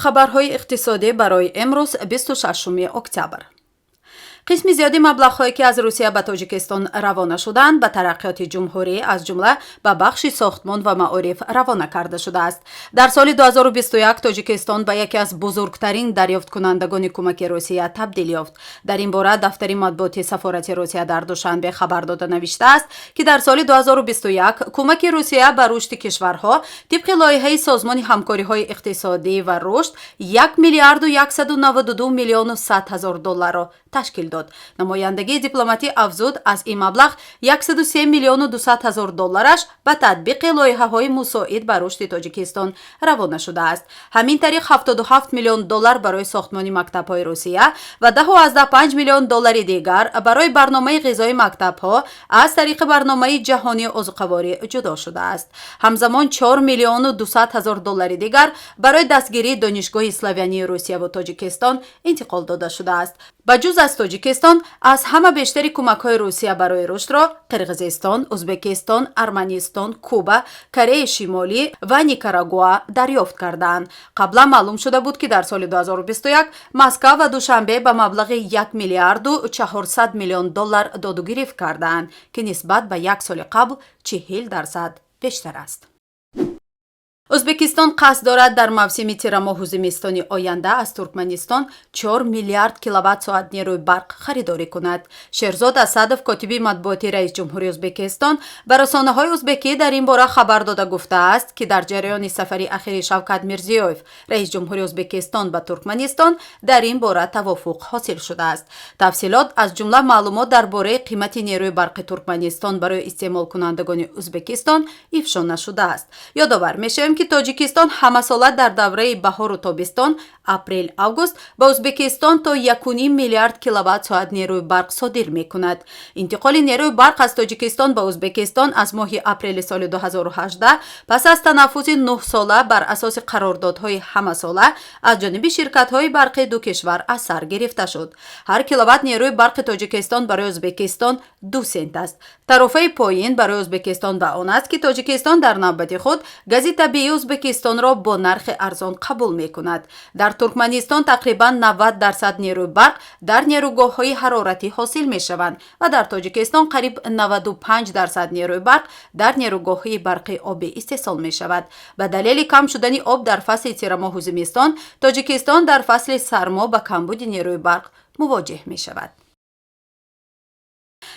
хабарҳои иқтисодӣ барои имрӯз 26 октябр. қисми зиёди маблағҳое ки аз Русия ба Тоҷикистон равона шуданд ба тараққиёти ҷумҳурӣ аз ҷумла ба бахши сохтмон ва маориф равона карда шудааст. Дар соли 2021 Тоҷикистон ба яке аз бузургтарин дарёфткунандагони кӯмаки Русия табдил ёфт. Дар ин бора дафтари матбуоти сафорати Русия дар Душанбе хабар дода навиштааст, ки дар соли 2021 кӯмаки Русия ба рушди кишварҳо тибқи лоиҳаи Созмони ҳамкориҳои иқтисодӣ ва рушд 1 миллиарду 192 миллиону 100 ҳазор долларро ташкил дод. намояндагии дипломатӣ афзуд, аз ин маблағ 103 миллиону 200 ҳазор доллараш ба татбиқи лоиҳаҳои мусоид ба рушди Тоҷикистон равона шудааст. ҳамин тариқ 77 миллион доллар барои сохтмони мактабҳои Русия ва 10,5 миллион доллари дигар барои барномаи ғизои мактабҳо аз тариқи барномаи ҷаҳонии озуқаворӣ ҷудо шудааст. ҳамзамон 4 миллиону 200 ҳазор доллари дигар барои дастгирии донишгоҳи славянии Русия ва Тоҷикистон интиқол дода шудааст. ба ҷуз аз Тоҷикистон, аз ҳама бештари кӯмакҳои Русия барои рушдро Қирғизистон, Узбекистон, Арманистон, Куба, Кореяи Шимолӣ ва Никарагуа дарёфт карданд. қаблан маълум шуда буд, ки дар соли 2021 Москва ва Душанбе ба маблағи 1 миллиарду 400 миллион доллар доду гирифт карданд, ки нисбат ба як соли қабл 40% бештар аст. Ӯзбекистон қасд дорад дар мавсими тирамоҳу зимистони оянда аз Туркманистон 4 миллиард киловатт-соат нерӯи барқ харидорӣ кунад. Шерзод Асадов, котиби матбуоти раис ҷумҳурии Ӯзбекистон, ба расонаҳои ӯзбекӣ дар ин бора хабар дода гуфтааст, ки дар ҷараёни сафари ахири Шавкат Мирзиёев, раис ҷумҳурии Ӯзбекистон ба Туркманистон, дар ин бора тавофуқ ҳосил шудааст. Тафсилот аз ҷумла маълумот дар бораи қимати нерӯи барқи Туркманистон барои истеъмолкунандагони Ӯзбекистон ифшо нашудааст. ёдовар мешавем, ки Тоҷикистон ҳамасола дар давраи баҳору тобистон апрел-август ба Ӯзбекистон то 1,5 миллиард киловатт-соат нерӯи барқ содир мекунад. интиқоли нерӯи барқ аз Тоҷикистон ба Ӯзбекистон аз моҳи апрели соли 2018 пас аз танаффузи 9 сола бар асоси қарордодҳои ҳамасола аз ҷониби ширкатҳои барқи ду кишвар аз сар гирифта шуд. ҳар киловатт нерӯи барқи Тоҷикистон барои Ӯзбекистон 2 сент аст. тарофаи поин барои Ӯзбекистон ба он аст, ки Тоҷикистон дар навбати худ гази табиии Ӯзбекистонро бо нархи арзон қабул мекунад. дар Туркманистон тақрибан 90% нерӯи барқ дар нерӯгоҳҳои ҳароратӣ ҳосил мешаванд ва дар Тоҷикистон қариб 95% нерӯи барқ дар нерӯгоҳҳои барқи обӣ истеҳсол мешавад. ба далели кам шудани об дар фасли тирамоҳу зимистон, Тоҷикистон дар фасли сармо ба камбуди нерӯи барқ мувоҷеҳ мешавад.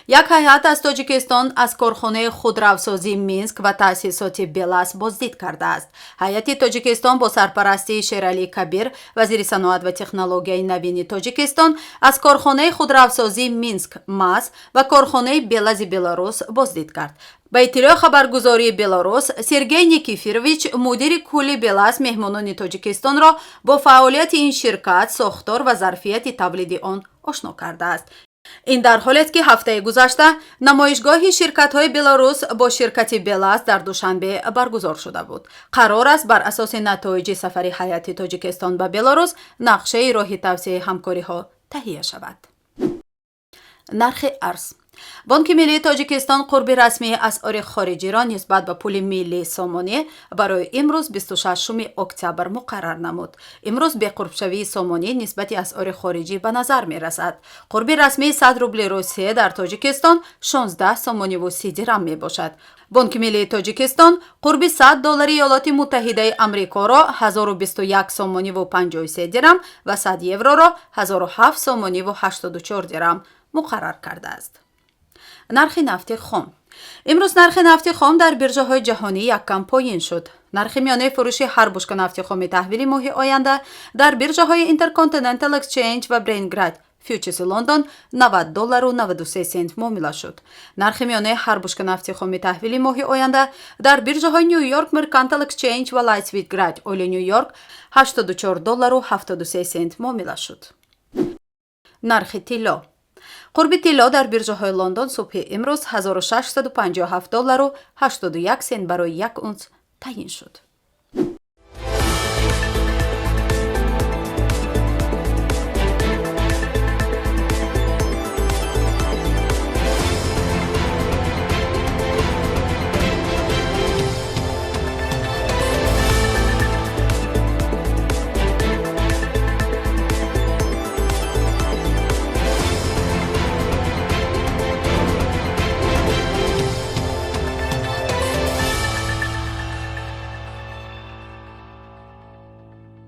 як ҳайат аз Тоҷикистон аз корхонаи худравсозии Минск ва таъсисоти Белаз боздид кардааст. ҳайати Тоҷикистон бо сарпарастии Шералии Кабир, вазири саноат ва технологияи навини Тоҷикистон, аз корхонаи худравсозии Минск МАЗ ва корхонаи Белази Беларус боздид кард. ба иттилои хабаргузории Беларус, Сергей Никифорович, мудири кулли Белаз, меҳмонони Тоҷикистонро бо фаъолияти ин ширкат, сохтор ва зарфияти тавлиди он ошно кардааст. ин дар ҳолест, ки ҳафтаи гузашта намоишгоҳи ширкатҳои Беларус бо ширкати Белаз дар Душанбе баргузор шуда буд. қарор аст бар асоси натоиҷи сафари ҳайати Тоҷикистон ба Беларус нақшаи роҳи тавсеяи ҳамкориҳо таҳия шавад. нархи арз. бонки миллии Тоҷикистон қурби расмии асъори хориҷиро нисбат ба пули миллии сомонӣ барои имрӯз 26 октябр муқаррар намуд. имрӯз беқурбшавии сомонӣ нисбати асъори хориҷӣ ба назар мерасад. қурби расмии 100 рубли Русия дар Тоҷикистон 16 сомониву 30 дирам мебошад. бонки миллии Тоҷикистон қурби 100 доллари Иёлоти Муттаҳидаи Амрикоро 1021 сомониву 53 дирам ва 100 евроро 1007 сомониву 84 дирам муқаррар кардааст. нархи нафти хом. имрӯз нархи нафти хом дар биржаҳои ҷаҳонӣ яккам поин шуд. нархи миёнаи фурӯши ҳар бушка нафти хоми таҳвили моҳи оянда дар биржаҳои Intercontinental Exchange ва Brent фьючерси Лондон 90 доллару 93 сент муомила шуд. нархи миёнаи ҳар бушка нафти хоми таҳвили моҳи оянда дар биржаҳои New York Mercantile Exchange ва Lightswhite Oil New York 84 доллару 73 сент муомила шуд. нархи тилло. қурби тилло дар биржаҳои Лондон субҳи имрӯз 1657 доллару 81 сент барои 1 унс таъин шуд.